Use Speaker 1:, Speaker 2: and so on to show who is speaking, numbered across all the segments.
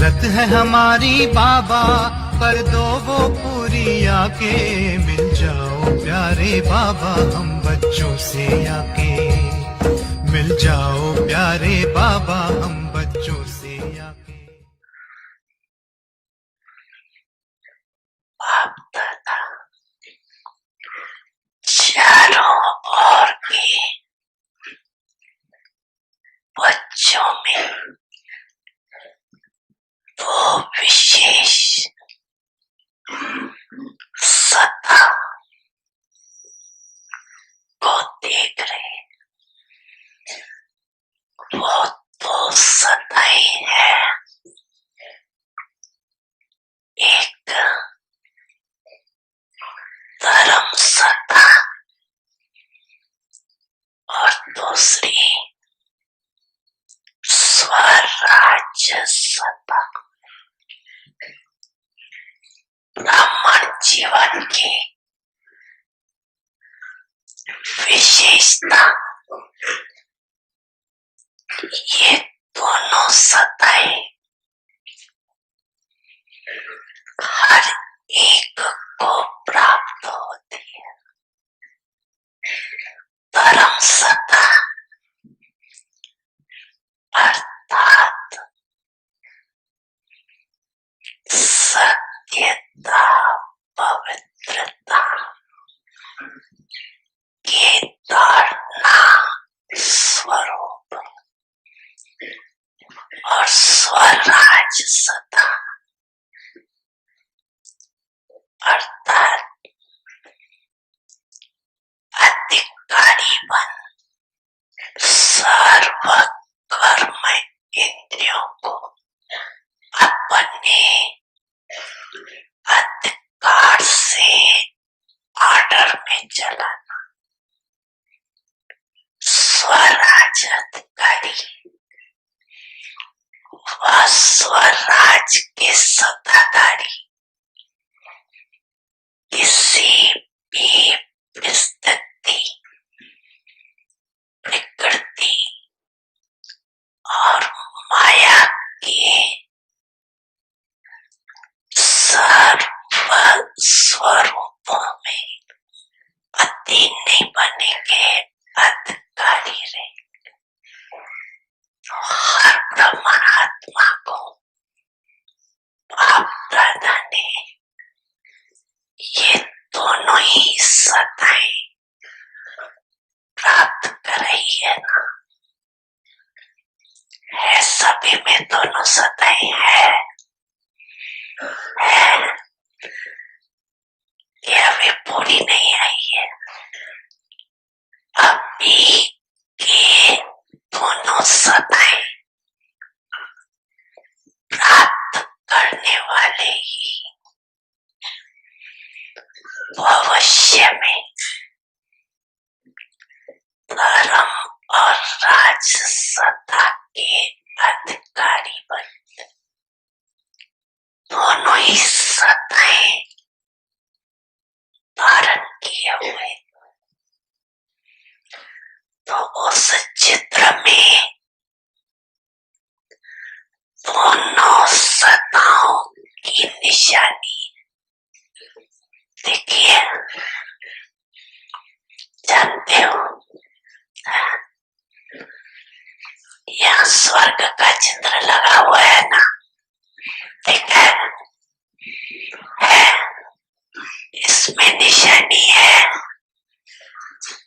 Speaker 1: जरूरत है हमारी बाबा, कर दो वो पूरी आके। मिल जाओ प्यारे बाबा हम बच्चों से आके। मिल जाओ प्यारे बाबा हम बच्चों से आके।
Speaker 2: बाप दादा चारों ओर के बच्चों में वो विशेष सत्ता को देख रहे। वो तो सत्ताई है, एक धर्म सत्ता और दूसरी स्वराज्य सत्ता। ब्राह्मण जीवन की विशेषता ये दोनों सत्ताएं हर एक को प्राप्त होती है। धर्म सत्ता अर्थात सत्यता, पवित्रता, केदारना स्वरूप और स्वराज सत्ता अर्थात अधिकारी बन सर्व कर्म इंद्रियों को अपने अधिकार से ऑर्डर में चलाना। स्वराज अधिकारी व स्वराज के सत्ताधारी किसी भी परिस्थिति, प्रकृति और माया के सर्व स्वरूपों में अति नहीं बनेंगे, अधिकारी रहेंगे। हर परमात्मा को बाप दादा ने ये दोनों ही सत्ताएं प्राप्त कराई है ना। है सभी में दोनों सत्ताएं है ये अभी पूरी नहीं आई है। अभी के दोनों सत्ताएं प्राप्त करने वाले ही भविष्य में धर्म और राज सत्ता के अधिकारी बनते। दोनों ही सत्ताएं धारण किए हुए। तो उस चित्र में दोनों सत्ताओं की निशानी देखिए। जानते हो यहाँ स्वर्ग का चित्र लगा हुआ है ना, देखा है? इसमें निशानी है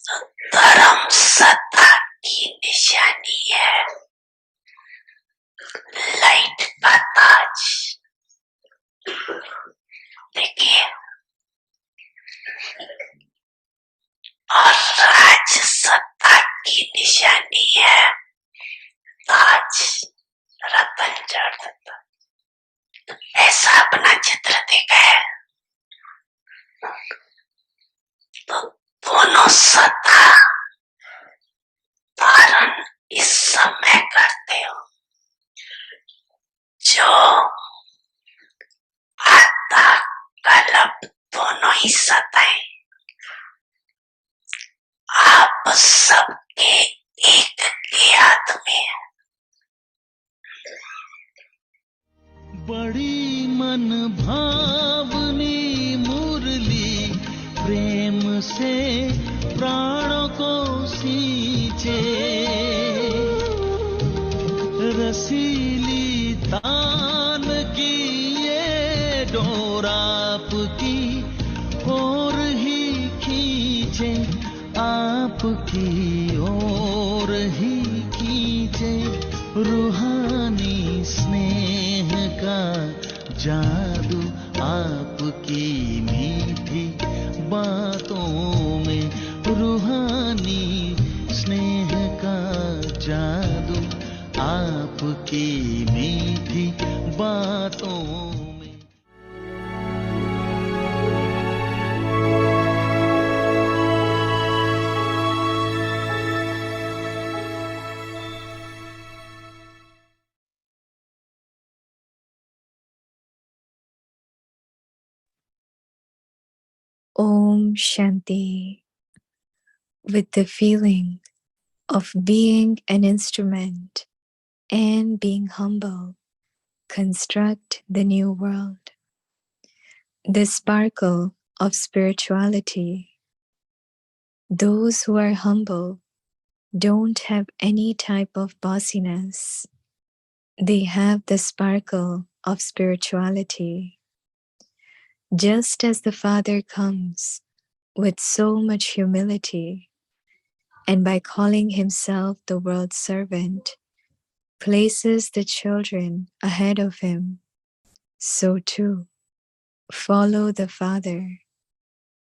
Speaker 2: तो धर्म सत्ता की निशानी है। लाइट का ताज देखिए। और राज सत्ता की निशानी है ताज, रतन जड़ता। ऐसा अपना चित्र देखा है तो दोनों सत्ता धारण इस समय करते हो। जो आता कल्प दोनों ही सत्ताएं आप सबके एक के हाथ में है।
Speaker 1: बड़ी मन भावनी मुरली प्रेम से प्राणों को सींचे, रसीली तान की ये डोर आपकी ओर ही खींचे, आपकी ओर ही खींचे, रूहानी स्नेह का जादू आपकी मीठी बातों में, रूहानी स्नेह का जादू आपकी मीठी बातों में।
Speaker 3: Om Shanti. With the feeling of being an instrument and being humble, construct the new world. The sparkle of spirituality. Those who are humble don't have any type of bossiness. They have the sparkle of spirituality. Just as the Father comes with so much humility, and by calling himself the world's servant, places the children ahead of him, so too, follow the Father.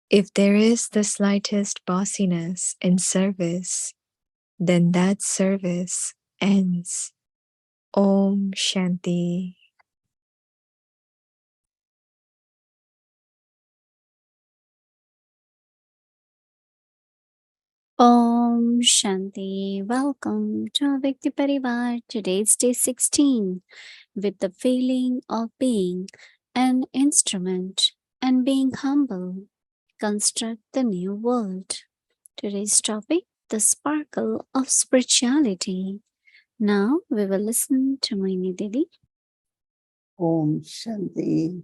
Speaker 3: If there is the slightest bossiness in service, then that service ends. Om Shanti.
Speaker 4: Om Shanti. Welcome to Vyakti Parivar. Today's day 16 with the feeling of being an instrument and being humble. Construct the new world. Today's topic, the sparkle of spirituality. Now we will listen to Mohini Didi.
Speaker 5: Om Shanti.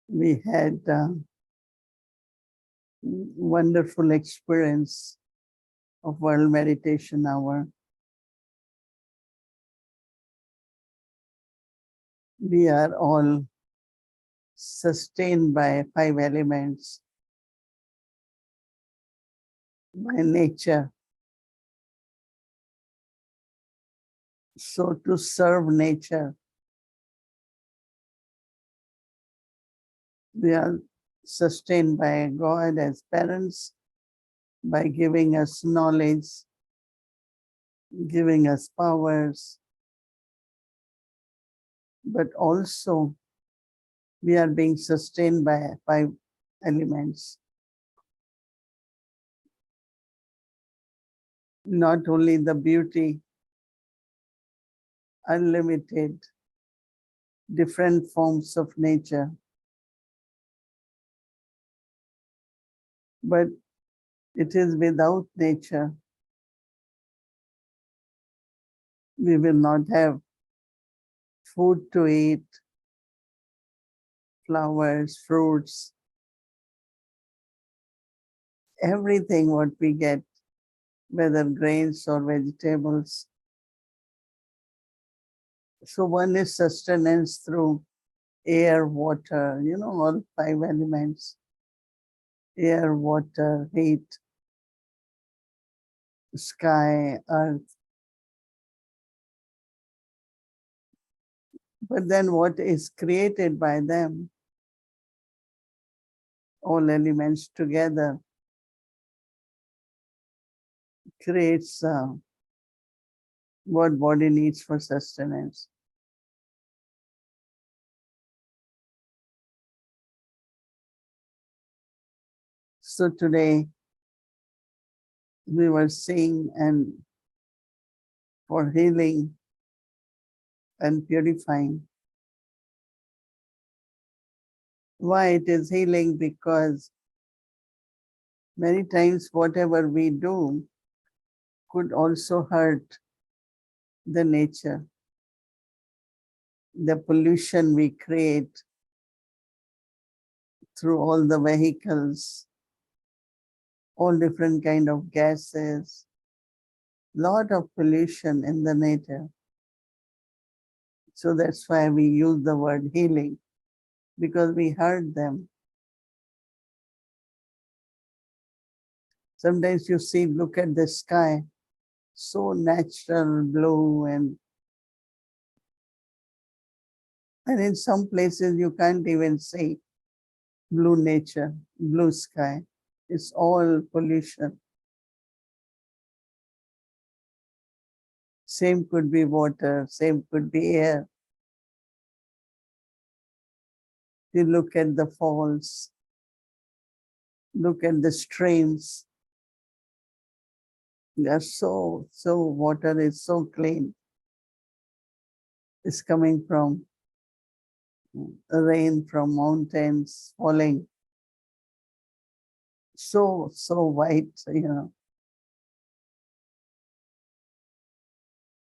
Speaker 5: We had a wonderful experience of World Meditation Hour. We are all sustained by 5 elements, by nature. So to serve nature, we are sustained by God as parents, by giving us knowledge, giving us powers, but also we are being sustained by 5 elements. Not only the beauty, unlimited, different forms of nature, but it is without nature, we will not have food to eat, flowers, fruits, everything what we get, whether grains or vegetables. So one is sustenance through air, water, all 5 elements, air, water, heat, sky, earth. But then what is created by them, all elements together, creates what body needs for sustenance. So today we were seeing and for healing and purifying. Why it is healing? Because many times whatever we do could also hurt the nature. the pollution we create through all the vehicles, all different kind of gases, lot of pollution in the nature. So that's why we use the word healing, because we heard them. Sometimes you see, look at the sky, so natural blue, and in some places you can't even see blue nature, blue sky. It's all pollution. Same could be water, same could be air. You look at the falls, look at the streams. They are so water is so clean. It's coming from rain from mountains falling. So white,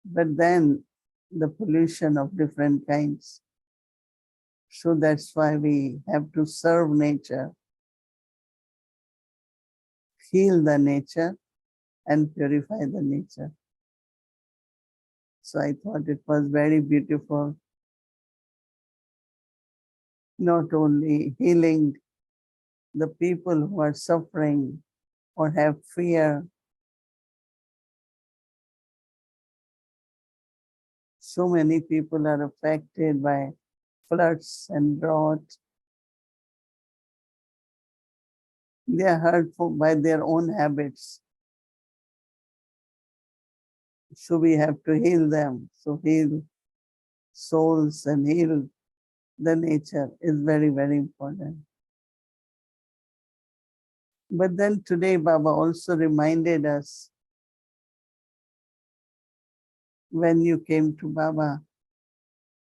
Speaker 5: But then the pollution of different kinds. So that's why we have to serve nature, heal the nature, and purify the nature. So I thought it was very beautiful. Not only healing the people who are suffering or have fear. So many people are affected by floods and drought. They are hurt by their own habits. So we have to heal them. So heal souls and heal the nature is very, very important. But then today Baba also reminded us, when you came to Baba,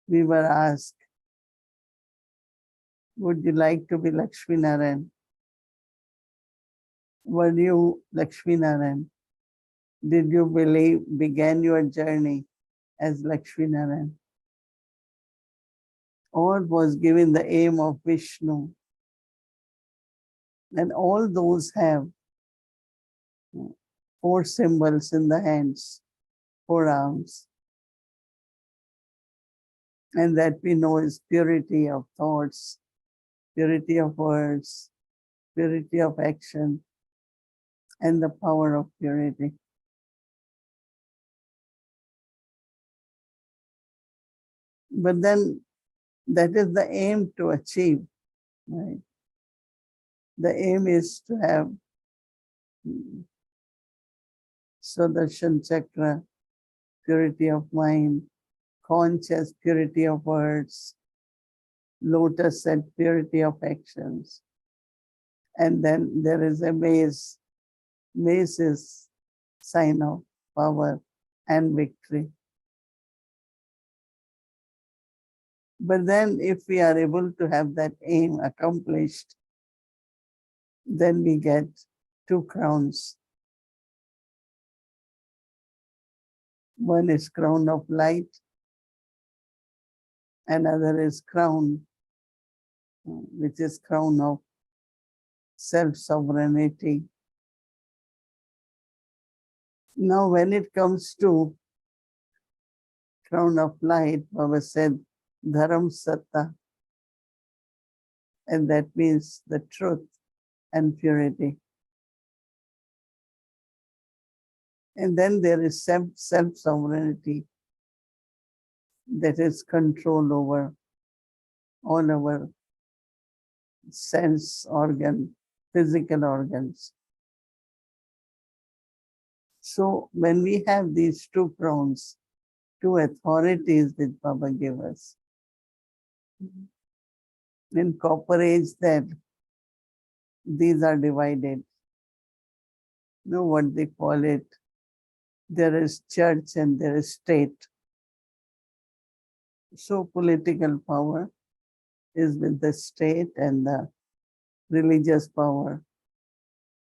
Speaker 5: we were asked, would you like to be Lakshmi Narayan? Were you Lakshmi Narayan? Did you began your journey as Lakshmi Narayan? Or was given the aim of Vishnu? And all those have 4 symbols in the hands, 4 arms. And that we know is purity of thoughts, purity of words, purity of action, and the power of purity. But then that is the aim to achieve, right? The aim is to have Sudarshan Chakra, purity of mind, conscious purity of words, lotus and purity of actions. And then there is a mace. Mace is sign of power and victory. But then if we are able to have that aim accomplished, then we get 2 crowns. One is crown of light, another is crown, which is crown of self-sovereignty. Now when it comes to crown of light, Baba said, Dharam Satta, and that means the truth and purity. And then there is self-sovereignty, that is control over all our sense organ, physical organs. So when we have these 2 crowns, 2 authorities that Baba gave us, incorporates that these are divided. You know what they call it? There is church and there is state. So political power is with the state and the religious power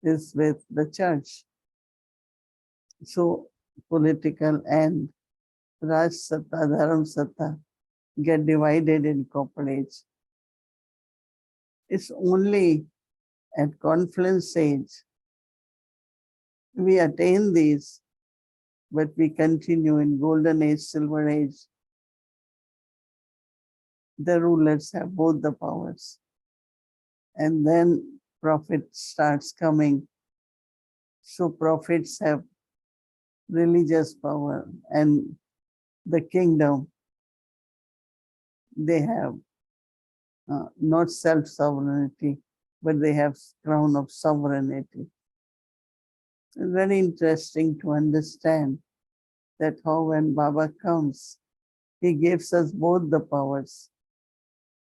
Speaker 5: is with the church. So political and Raj Satta, Dharam Satta get divided in corporates. It's only at confluence age we attain these, but we continue in golden age, silver age. The rulers have both the powers. And then profit starts coming. So prophets have religious power, and the kingdom, they have not self-sovereignty, but they have crown of sovereignty. It's very interesting to understand that how when Baba comes, he gives us both the powers.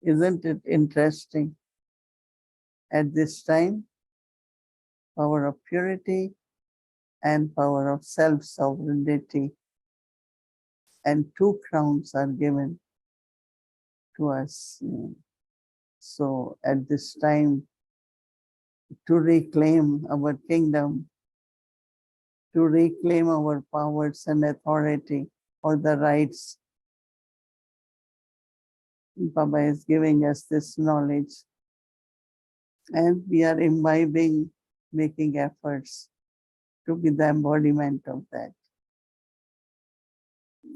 Speaker 5: Isn't it interesting? At this time, power of purity and power of self-sovereignty, and two crowns are given to us. So at this time, to reclaim our kingdom, to reclaim our powers and authority or the rights, Baba is giving us this knowledge, and we are imbibing, making efforts to be the embodiment of that.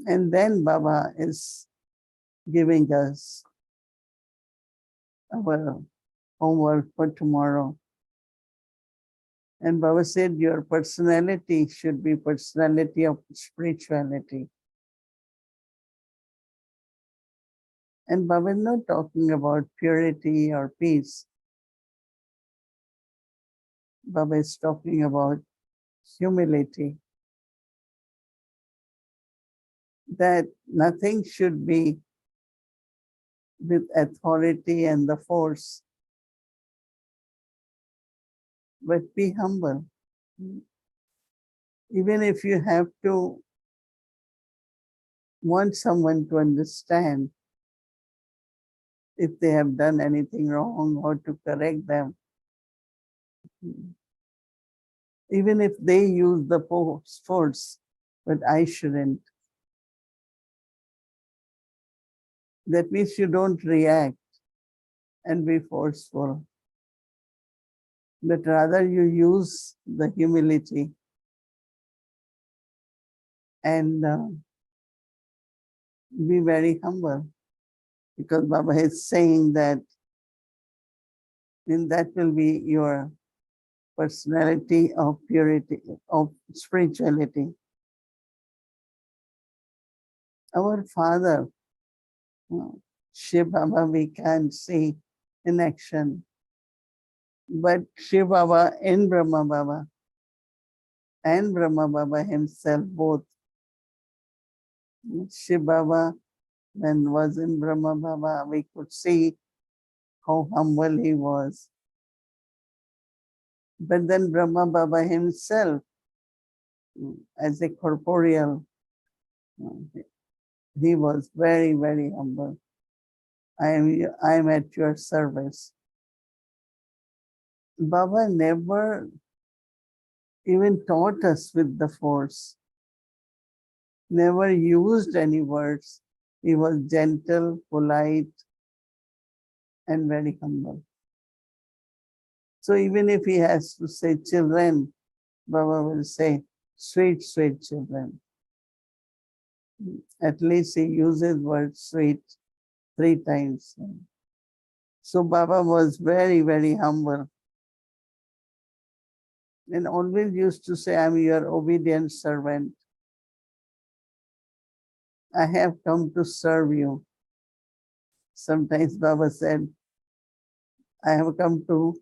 Speaker 5: And then Baba is giving us our homework for tomorrow. And Baba said, your personality should be personality of spirituality. And Baba is not talking about purity or peace. Baba is talking about humility. That nothing should be with authority and the force, but be humble. Even if you have to want someone to understand if they have done anything wrong or to correct them, even if they use the force, but I shouldn't. That means you don't react and be forceful, but rather you use the humility and be very humble, because Baba is saying that then that will be your personality of purity, of spirituality. Our father, Shiv Baba, we can't see in action, but Shiv Baba and Brahma Baba and Brahma Baba himself both. Shiv Baba, when was in Brahma Baba, we could see how humble he was. But then Brahma Baba himself, as a corporeal, he was very, very humble. I am at your service. Baba never even taught us with the force, never used any words. He was gentle, polite, and very humble. So even if he has to say children, Baba will say, sweet, sweet children. At least he uses word sweet 3 times. So Baba was very, very humble. And always used to say, I'm your obedient servant. I have come to serve you. Sometimes Baba said, I have come to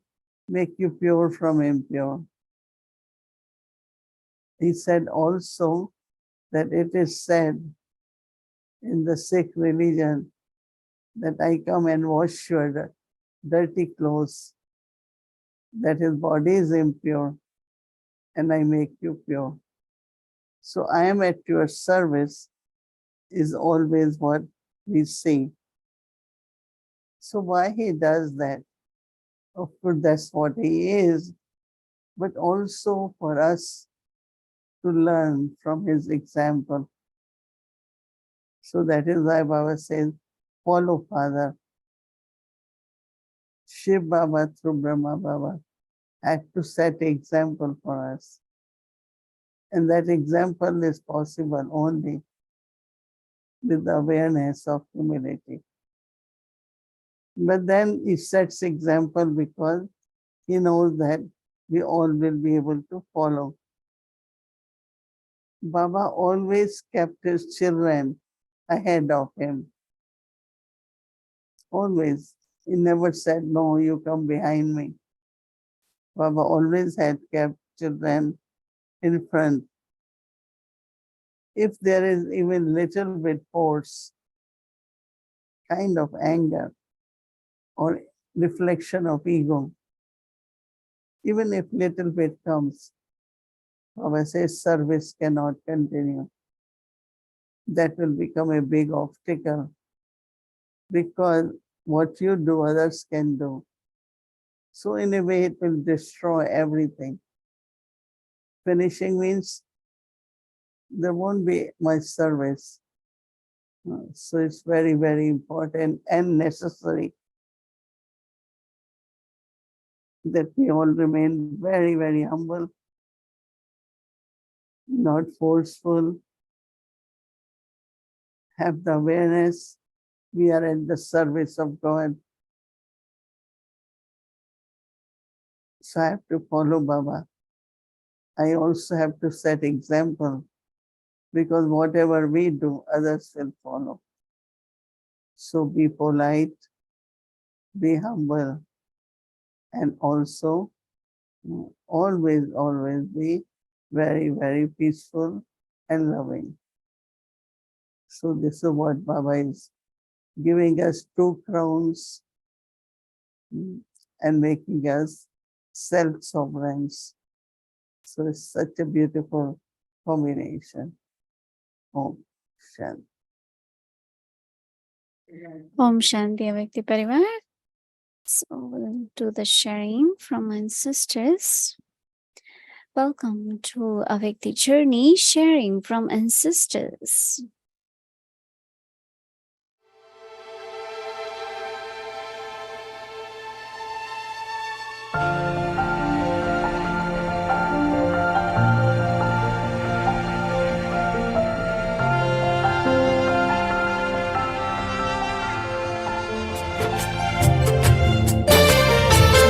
Speaker 5: make you pure from impure. He said also that it is said in the Sikh religion that I come and wash your dirty clothes, that his body is impure, and I make you pure. So I am at your service is always what we see. So why he does that? Of course, that's what he is, but also for us to learn from his example. So that is why Baba says, follow Father. Shiv Baba through Brahma Baba had to set example for us. And that example is possible only with the awareness of humility. But then he sets example because he knows that we all will be able to follow. Baba always kept his children ahead of him. Always. He never said, no, you come behind me. Baba always had kept children in front. If there is even little bit force, kind of anger or reflection of ego, even if little bit comes, Baba says service cannot continue. That will become a big obstacle because what you do, others can do. So in a way, it will destroy everything. Finishing means there won't be much service. So it's very, very important and necessary that we all remain very, very humble, not forceful, have the awareness we are at the service of God. So I have to follow Baba. I also have to set example because whatever we do, others will follow. So be polite, be humble, and also always, always be very, very peaceful and loving. So this is what Baba is giving us, 2 crowns and making us self-sovereigns. So it's such a beautiful combination. Om Shanti.
Speaker 4: Om Shanti Avyakti Parivar. So we'll do the sharing from ancestors. Welcome to Avyakti Journey, sharing from ancestors.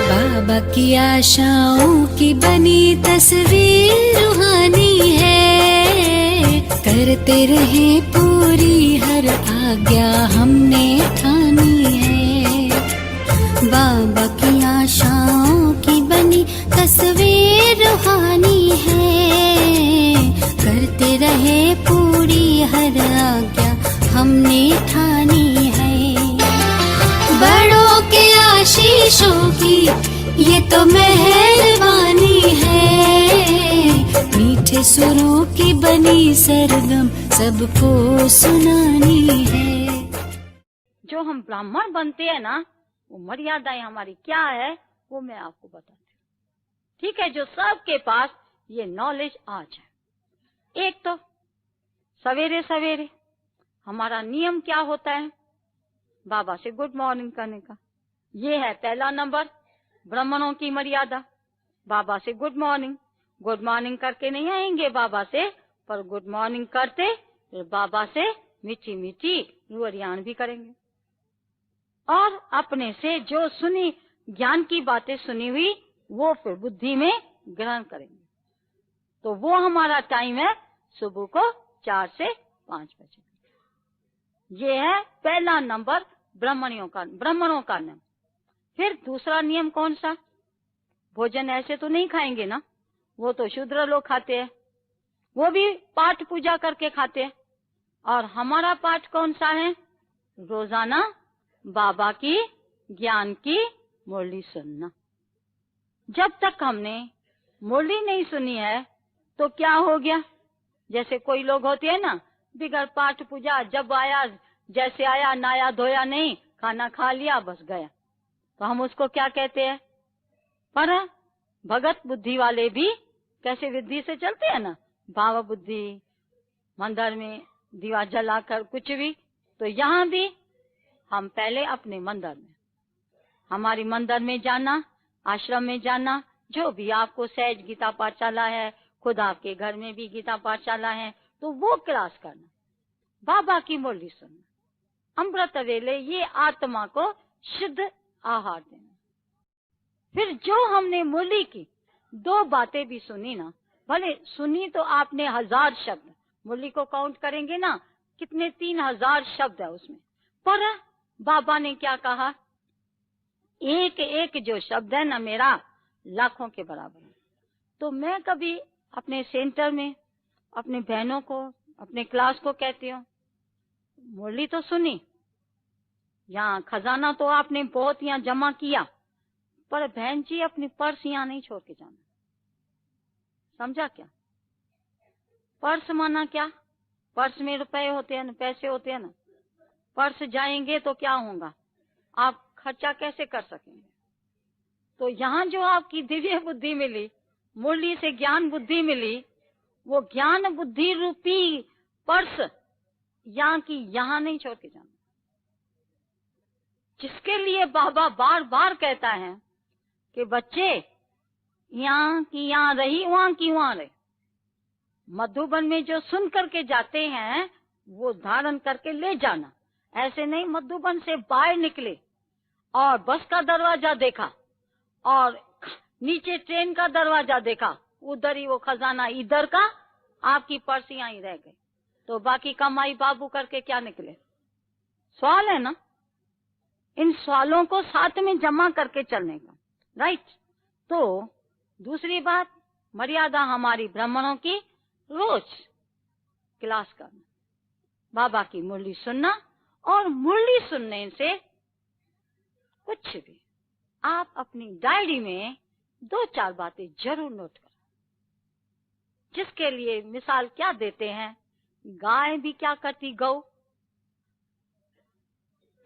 Speaker 6: बाबा की आशाओं की बनी तस्वीर रूहानी है, करते रहे पूरी हर आज्ञा हमने ठानी है। बाबा की आशाओं की बनी तस्वीर रूहानी है, करते रहे पूरी हर आज्ञा हमने ठानी है। बड़ों के आशीषों की ये तो मेहरबानी है, मीठे सुरों की बनी सरगम सबको सुनानी है।
Speaker 7: जो हम ब्राह्मण बनते हैं ना, वो मर्यादाएं हमारी क्या है वो मैं आपको बताती हूँ। ठीक है, जो सबके पास ये नॉलेज आ जाए। एक तो सवेरे सवेरे हमारा नियम क्या होता है, बाबा से गुड मॉर्निंग करने का। ये है पहला नंबर, ब्राह्मणों की मर्यादा। बाबा से गुड मॉर्निंग करके नहीं आएंगे बाबा से, पर गुड मॉर्निंग करते फिर बाबा से मीठी मीठी रुआरियान भी करेंगे। और अपने से जो सुनी ज्ञान की बातें सुनी हुई वो फिर बुद्धि में ग्रहण करेंगे। तो वो हमारा टाइम है सुबह को 4 से 5 बजे। ये है पहला नंबर ब्राह्मणों का नियम। फिर दूसरा नियम कौन सा, भोजन ऐसे तो नहीं खाएंगे ना, वो तो शूद्र लोग खाते हैं, वो भी पाठ पूजा करके खाते हैं। और हमारा पाठ कौन सा है, रोजाना बाबा की ज्ञान की मुरली सुनना। जब तक हमने मुरली नहीं सुनी है तो क्या हो गया, जैसे कोई लोग होते हैं ना, बिगड़ पाठ पूजा, जब आया जैसे आया, नाया धोया नहीं, खाना खा लिया बस गया, तो हम उसको क्या कहते हैं। पर भगत बुद्धि वाले भी कैसे विधि से चलते हैं ना, भाव बुद्धि, मंदिर में दीवा जलाकर कुछ भी। तो यहाँ भी हम पहले अपने मंदिर में, हमारी मंदिर में जाना, आश्रम में जाना, जो भी आपको सहज गीता पाठशाला है, खुद आपके घर में भी गीता पाठशाला है, तो वो क्लास करना, बाबा की मुरली सुनना, अमृत वेले ये आत्मा को शुद्ध आहार देना। फिर जो हमने मुरली की 2 बातें भी सुनी ना, भले सुनी तो आपने 1000 शब्द, मुरली को काउंट करेंगे ना कितने 3000 शब्द है उसमें, पर बाबा ने क्या कहा, एक एक जो शब्द है ना मेरा लाखों के बराबर है। तो मैं कभी अपने सेंटर में अपने बहनों को, अपने क्लास को कहती हूँ, मुरली तो सुनी, यहाँ खजाना तो आपने बहुत यहाँ जमा किया, पर बहन जी अपनी पर्स यहाँ नहीं छोड़ के जाना। समझा क्या? पर्स माना क्या? पर्स में रुपए होते हैं ना, पैसे होते हैं ना, पर्स जाएंगे तो क्या होगा, आप खर्चा कैसे कर सकेंगे? तो यहाँ जो आपकी दिव्य बुद्धि मिली, मुरली से ज्ञान बुद्धि मिली, वो ज्ञान बुद्धि रूपी पर्स यहाँ की यहाँ नहीं छोड़ के जाना, जिसके लिए बाबा बार बार कहता है कि बच्चे यहाँ की यहाँ रही, वहां की वहां रहे। मधुबन में जो सुन करके जाते हैं वो धारण करके ले जाना, ऐसे नहीं मधुबन से बाहर निकले और बस का दरवाजा देखा और नीचे ट्रेन का दरवाजा देखा, उधर ही वो खजाना इधर का, आपकी पर्स यहाँ ही रह गई, तो बाकी कमाई बाबू करके क्या निकले? सवाल है ना, इन सवालों को साथ में जमा करके चलने का, राइट। तो दूसरी बात, मर्यादा हमारी ब्राह्मणों की रोज क्लास करना, बाबा की मुरली सुनना, और मुरली सुनने से कुछ भी आप अपनी डायरी में 2-4 बातें जरूर नोट करें, जिसके लिए मिसाल क्या देते हैं, गाय भी क्या करती, गौ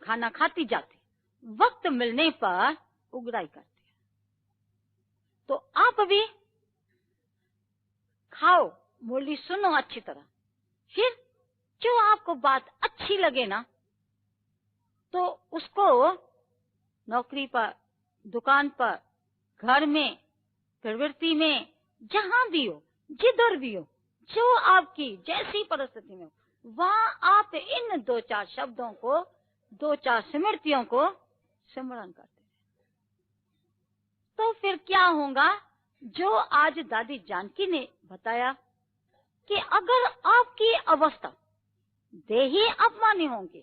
Speaker 7: खाना खाती जाती, वक्त मिलने पर उगराई करती है, तो आप भी खाओ, मुरली सुनो अच्छी तरह, फिर जो आपको बात अच्छी लगे ना, तो उसको नौकरी पर, दुकान पर, घर में, प्रवृत्ति में, जहां भी हो, जिधर भी हो, जो आपकी जैसी परिस्थिति में हो, वहां आप इन 2-4 शब्दों को, 2-4 स्मृतियों को स्मरण करते हैं। तो फिर क्या होगा, जो आज दादी जानकी ने बताया कि अगर आपकी अवस्था देही अपमानी होंगे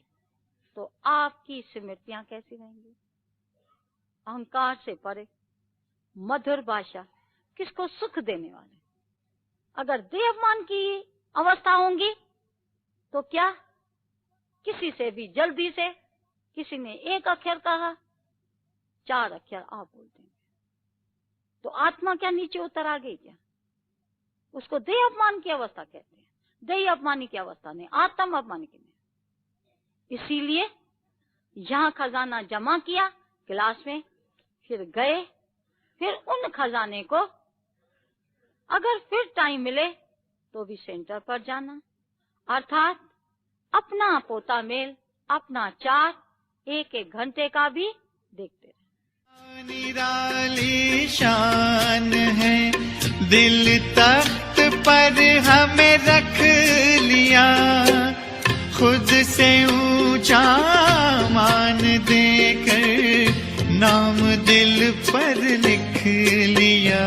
Speaker 7: तो आपकी स्मृतियां कैसी रहेंगी? अहंकार से परे, मधुर भाषा, किसको सुख देने वाले। अगर देह अपमान की अवस्था होंगी तो क्या, किसी से भी जल्दी से, किसी ने 1 अक्षर कहा, 4 अक्षर आप बोल देंगे, तो आत्मा क्या नीचे उतर आ गई क्या? उसको देह अपमान की अवस्था कहते हैं, देह अपमानी की अवस्था नहीं, आत्म अपमान की नहीं। इसीलिए यहाँ खजाना जमा किया क्लास में, फिर गए, फिर उन खजाने को अगर फिर टाइम मिले तो भी सेंटर पर जाना, अर्थात अपना पोता मेल, अपना चार 1-1 घंटे का भी देखते रहे।
Speaker 1: निराली शान है, दिल तख्त पर हमें रख लिया, खुद से ऊंचा मान देकर नाम दिल पर लिख लिया।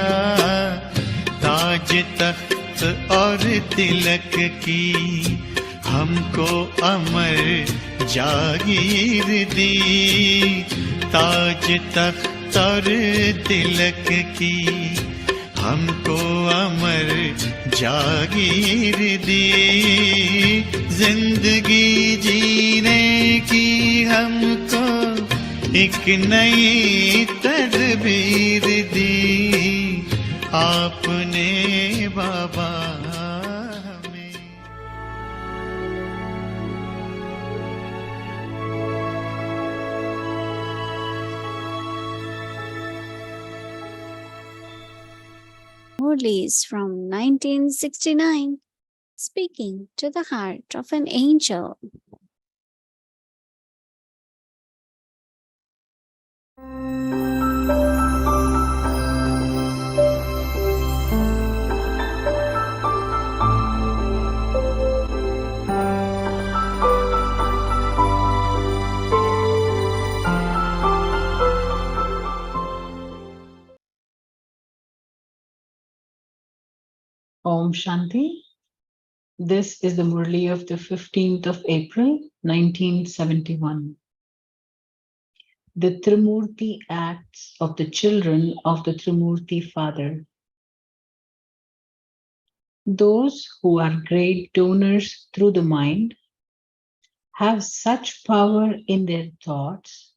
Speaker 1: ताज तख्त और तिलक की हमको अमर जागीर दी, ताज तख्त और तिलक की हमको अमर जागीर दी, जिंदगी जीने की हमको एक नई तदबीर दी, आपने बाबा हमें।
Speaker 4: Murlis from 1969, speaking to the heart of an angel.
Speaker 8: Om Shanti. This is the Murli of the 15th of April, 1971. The Trimurti acts of the children of the Trimurti Father. Those who are great donors through the mind have such power in their thoughts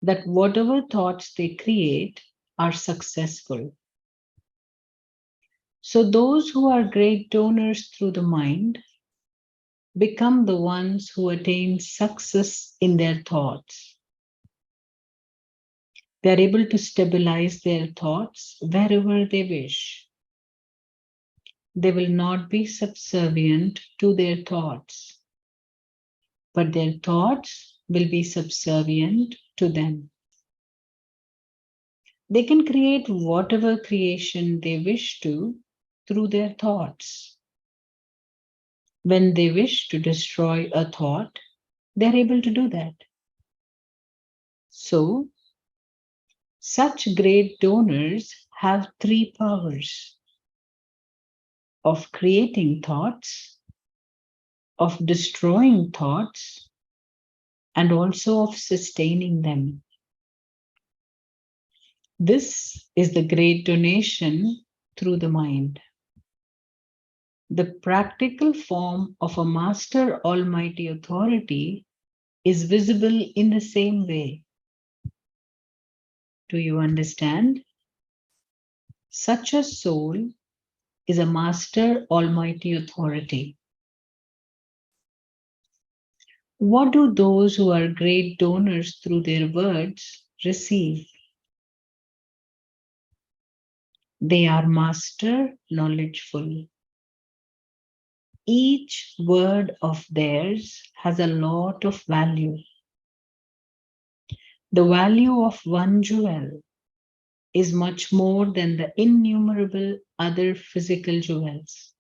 Speaker 8: that whatever thoughts they create are successful. So those who are great donors through the mind become the ones who attain success in their thoughts. They are able to stabilize their thoughts wherever they wish. They will not be subservient to their thoughts, but their thoughts will be subservient to them. They can create whatever creation they wish to through their thoughts. When they wish to destroy a thought, they're able to do that. So, such great donors have three powers: of creating thoughts, of destroying thoughts, and also of sustaining them. This is the great donation through the mind. The practical form of a Master Almighty Authority is visible in the same way. Do you understand? Such a soul is a Master Almighty Authority. What do those who are great donors through their words receive? They are master knowledgeful. Each word of theirs has a lot of value. The value of one jewel is much more than the innumerable other physical jewels.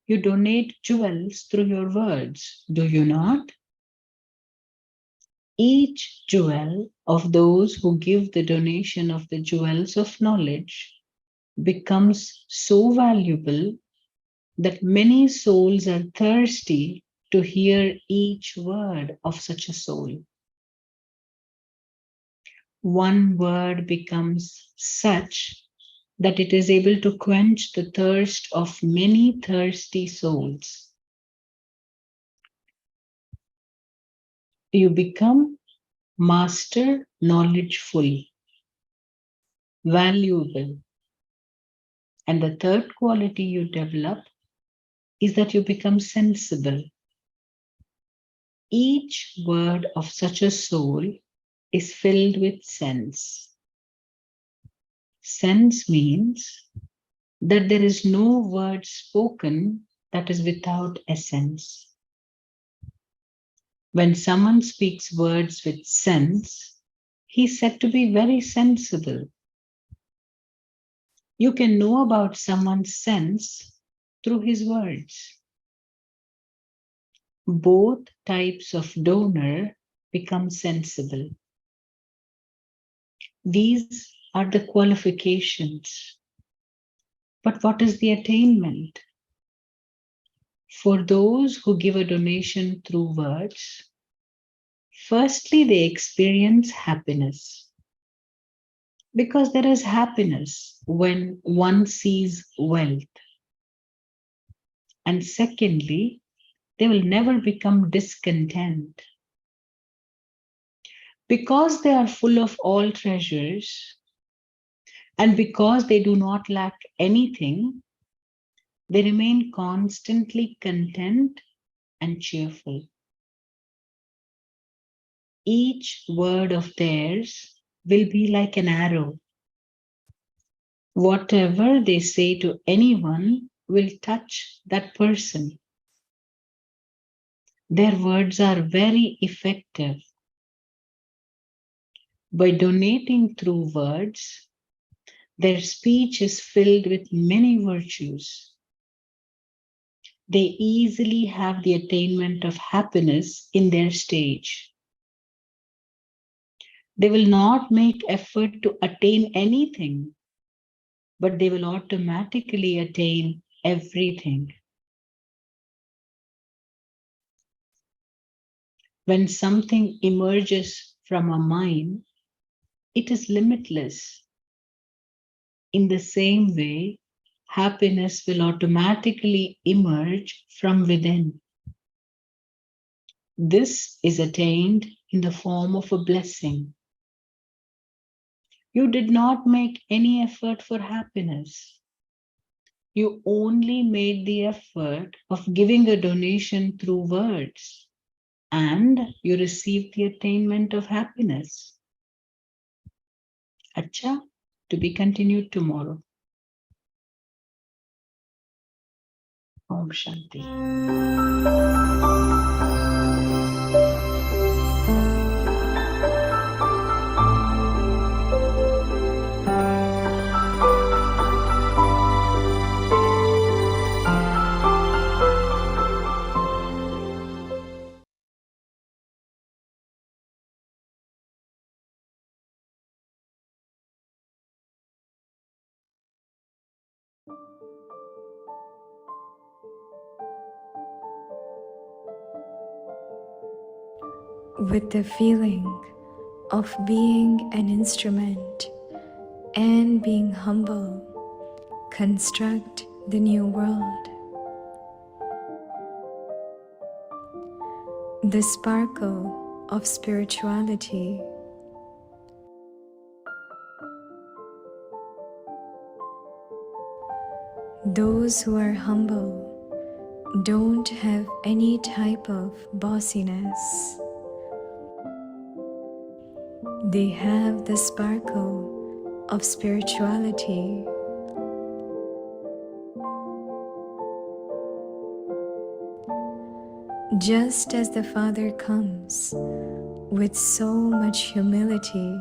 Speaker 8: You donate jewels through your words, do you not? Each jewel of those who give the donation of the jewels of knowledge becomes so valuable that many souls are thirsty to hear each word of such a soul. One word becomes such that it is able to quench the thirst of many thirsty souls. You become master knowledgeful, valuable. And the third quality you develop is that you become sensible. Each word of such a soul is filled with sense. Sense means that there is no word spoken that is without essence. When someone speaks words with sense, he's said to be very sensible. You can know about someone's sense through his words. Both types of donor become sensible. These are the qualifications. But what is the attainment? For those who give a donation through words, firstly, they experience happiness. Because there is happiness when one sees wealth. And secondly, they will never become discontent. Because they are full of all treasures, and because they do not lack anything, they remain constantly content and cheerful. Each word of theirs will be like an arrow. Whatever they say to anyone will touch that person. Their words are very effective. By donating through words, their speech is filled with many virtues. They easily have the attainment of happiness in their stage. They will not make effort to attain anything, but they will automatically attain everything. When something emerges from a mind, it is limitless. In the same way, happiness will automatically emerge from within. This is attained in the form of a blessing. You did not make any effort for happiness. You only made the effort of giving a donation through words, and you received the attainment of happiness. Acha, to be continued tomorrow. Om Shanti.
Speaker 3: With the feeling of being an instrument and being humble, construct the new world. The sparkle of spirituality. Those who are humble don't have any type of bossiness. They have the sparkle of spirituality. Just as the Father comes with so much humility,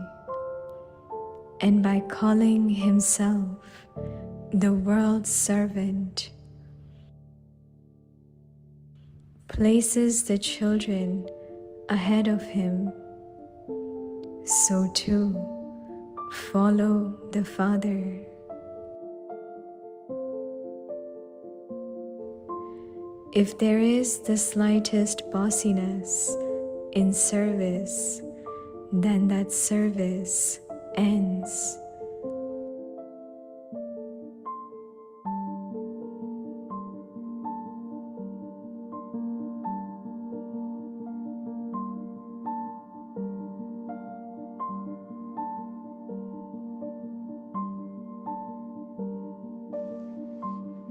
Speaker 3: and by calling himself the world's servant, places the children ahead of him, so too follow the Father. If there is the slightest bossiness in service, then that service ends.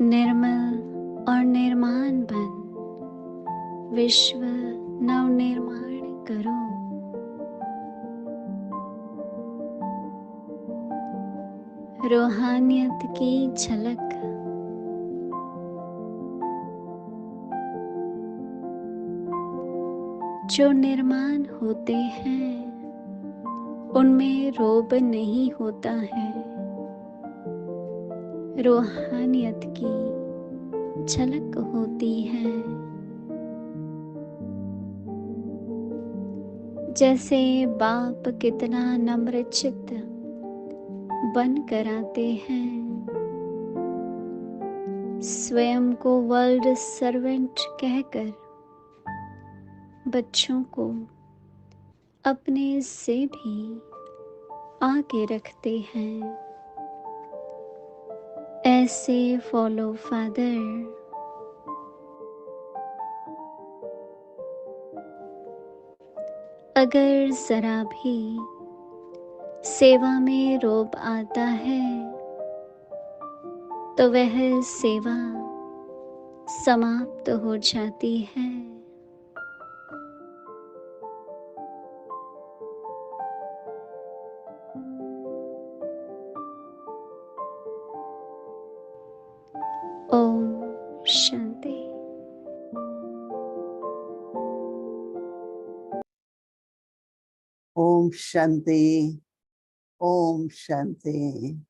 Speaker 4: निर्मल और निर्माण बन, विश्व नवनिर्माण करो। रूहानियत की झलक, जो निर्माण होते हैं उनमें रोब नहीं होता है। रूहानियत की झलक होती है। जैसे बाप कितना नम्र चित्त बन कर आते हैं, स्वयं को वर्ल्ड सर्वेंट कहकर बच्चों को अपने से भी आगे रखते हैं, ऐसे फॉलो फादर। अगर जरा भी सेवा में रोब आता है तो वह सेवा समाप्त हो जाती है। Om Shanti.
Speaker 5: Om Om Shanti. Om Shanti.